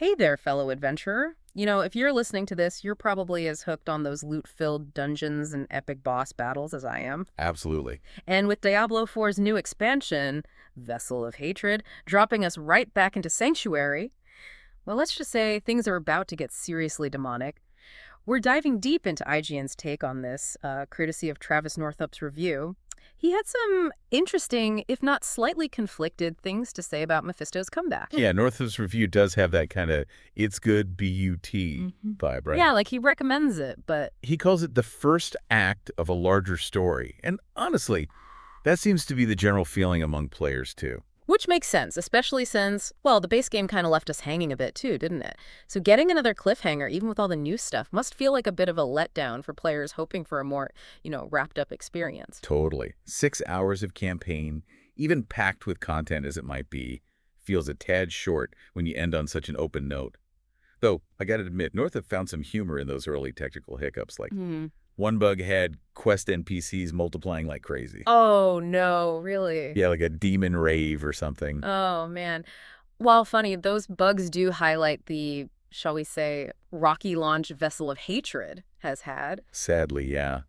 Hey there, fellow adventurer. If you're listening to this, you're probably as hooked on those loot-filled dungeons and epic boss battles as I am. Absolutely. And with Diablo 4's new expansion, Vessel of Hatred, dropping us right back into Sanctuary, well, let's just say things are about to get seriously demonic. We're diving deep into IGN's take on this, courtesy of Travis Northup's review. He had some interesting, if not slightly conflicted, things to say about Mephisto's comeback. Yeah, Northup's review does have that kind of it's good BUT Mhm. vibe, right? Yeah, like he recommends it, but He calls it the first act of a larger story. And honestly, that seems to be the general feeling among players, too. which makes sense, especially since, well, the base game kind of left us hanging a bit too, didn't it? So getting another cliffhanger, even with all the new stuff, must feel like a bit of a letdown for players hoping for a more, wrapped up experience. Totally. 6 hours of campaign, even packed with content as it might be, feels a tad short when you end on such an open note. Though, I gotta admit, Northup found some humor in those early technical hiccups, like Hmm. one bug had quest NPCs multiplying like crazy. Oh, no, really? Yeah, like a demon rave or something. Oh, man. While funny, those bugs do highlight the, shall we say, rocky launch Vessel of Hatred has had. Sadly, yeah.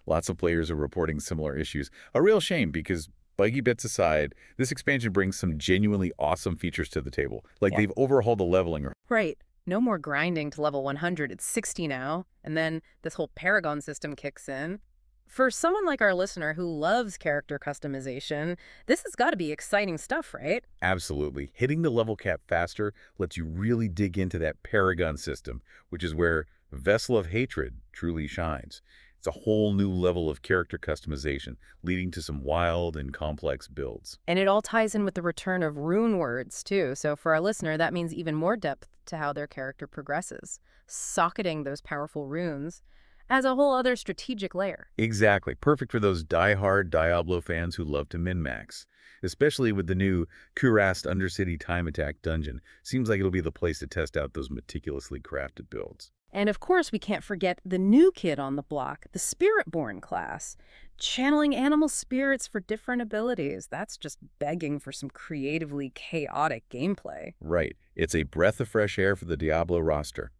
Lots of players are reporting similar issues. A real shame because, buggy bits aside, this expansion brings some genuinely awesome features to the table. Like Yeah. they've overhauled the leveling. Right. No more grinding to level 100. It's 60 now. And then this whole Paragon system kicks in. For someone like our listener who loves character customization, this has got to be exciting stuff, right? Absolutely. Hitting the level cap faster lets you really dig into that Paragon system, which is where Vessel of Hatred truly shines. It's a whole new level of character customization, leading to some wild and complex builds. And it all ties in with the return of rune words, too. So for our listener, that means even more depth to how their character progresses. Socketing those powerful runes as a whole other strategic layer. Exactly. Perfect for those die-hard Diablo fans who love to min-max. Especially with the new Kurast Undercity Time Attack dungeon. Seems like it'll be the place to test out those meticulously crafted builds. And of course, we can't forget the new kid on the block, the Spirit-born class. Channeling animal spirits for different abilities. That's just begging for some creatively chaotic gameplay. Right. It's a breath of fresh air for the Diablo roster.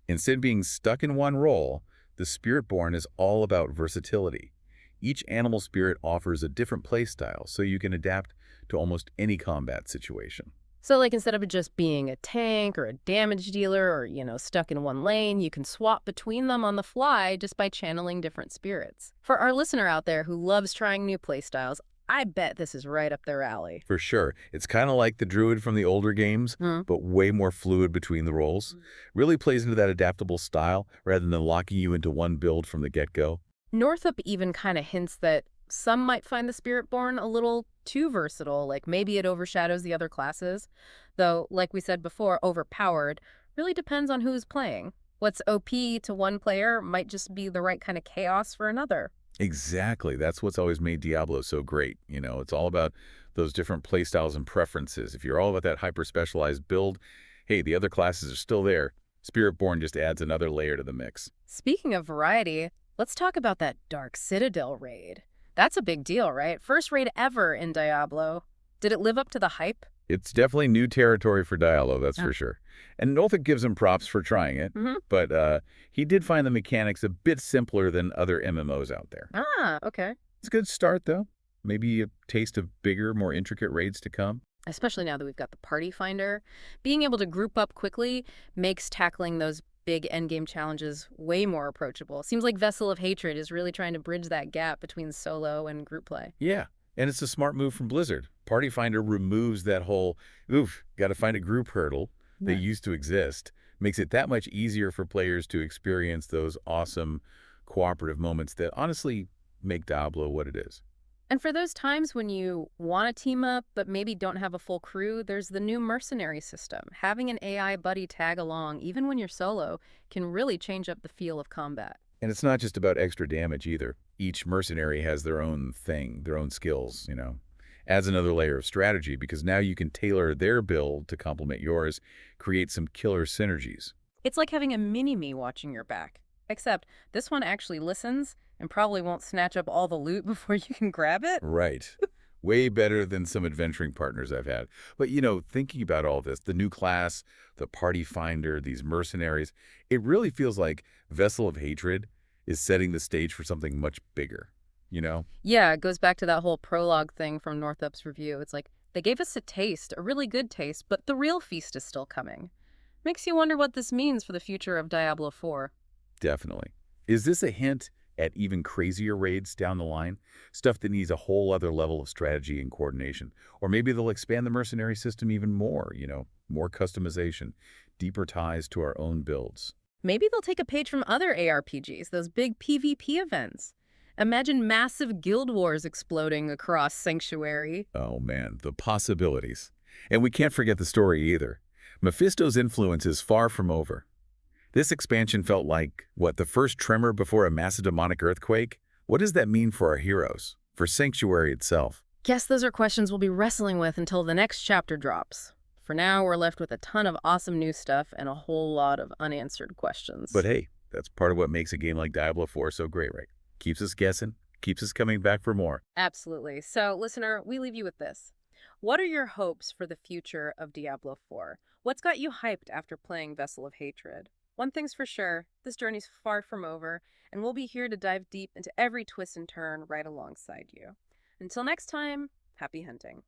Instead of being stuck in one role, the Spiritborn is all about versatility. Each animal spirit offers a different playstyle, so you can adapt to almost any combat situation. So, like, instead of it just being a tank or a damage dealer or, stuck in one lane, you can swap between them on the fly just by channeling different spirits. For our listener out there who loves trying new playstyles, I bet this is right up their alley. For sure, it's kind of like the druid from the older games, Hmm. but way more fluid between the roles. Really plays into that adaptable style rather than locking you into one build from the get-go. Northup even kind of hints that some might find the Spiritborn a little too versatile, like maybe it overshadows the other classes. Though, like we said before, overpowered really depends on who's playing. What's OP to one player might just be the right kind of chaos for another. Exactly. That's what's always made Diablo so great. It's all about those different playstyles and preferences. If you're all about that hyper-specialized build, hey, the other classes are still there. Spiritborn just adds another layer to the mix. Speaking of variety, let's talk about that Dark Citadel raid. That's a big deal, right? First raid ever in Diablo. Did it live up to the hype? It's definitely new territory for Diablo, that's Yeah. for sure. And Northup gives him props for trying it, Mm-hmm. but he did find the mechanics a bit simpler than other MMOs out there. Ah, okay. It's a good start, though. Maybe a taste of bigger, more intricate raids to come. Especially now that we've got the party finder. Being able to group up quickly makes tackling those big endgame challenges way more approachable. Seems like Vessel of Hatred is really trying to bridge that gap between solo and group play. Yeah, and it's a smart move from Blizzard. Party Finder removes that whole, oof, got to find a group hurdle that Yeah. used to exist. Makes it that much easier for players to experience those awesome cooperative moments that honestly make Diablo what it is. And for those times when you want to team up but maybe don't have a full crew, there's the new mercenary system. Having an AI buddy tag along, even when you're solo, can really change up the feel of combat. And it's not just about extra damage either. Each mercenary has their own thing, their own skills. Adds another layer of strategy because now you can tailor their build to complement yours, create some killer synergies. It's like having a mini-me watching your back. Except this one actually listens and probably won't snatch up all the loot before you can grab it. Right. Way better than some adventuring partners I've had. But, thinking about all this, the new class, the party finder, these mercenaries, it really feels like Vessel of Hatred is setting the stage for something much bigger, you know? Yeah, it goes back to that whole prologue thing from Northup's review. It's like, they gave us a taste, a really good taste, but the real feast is still coming. Makes you wonder what this means for the future of Diablo 4. Definitely. Is this a hint at even crazier raids down the line? Stuff that needs a whole other level of strategy and coordination. Or maybe they'll expand the mercenary system even more, more customization, deeper ties to our own builds. Maybe they'll take a page from other ARPGs, those big PvP events. Imagine massive guild wars exploding across Sanctuary. Oh man, the possibilities. And we can't forget the story either. Mephisto's influence is far from over. This expansion felt like, the first tremor before a massive demonic earthquake? What does that mean for our heroes? For Sanctuary itself? Guess those are questions we'll be wrestling with until the next chapter drops. For now, we're left with a ton of awesome new stuff and a whole lot of unanswered But questions. hey, that's part of what makes a game like Diablo 4 so great, right? Keeps us guessing, keeps us coming back for more. Absolutely. So, listener, we leave you with this. What are your hopes for the future of Diablo 4? What's got you hyped after playing Vessel of Hatred? One thing's for sure, this journey's far from over, and we'll be here to dive deep into every twist and turn right alongside you. Until next time, happy hunting.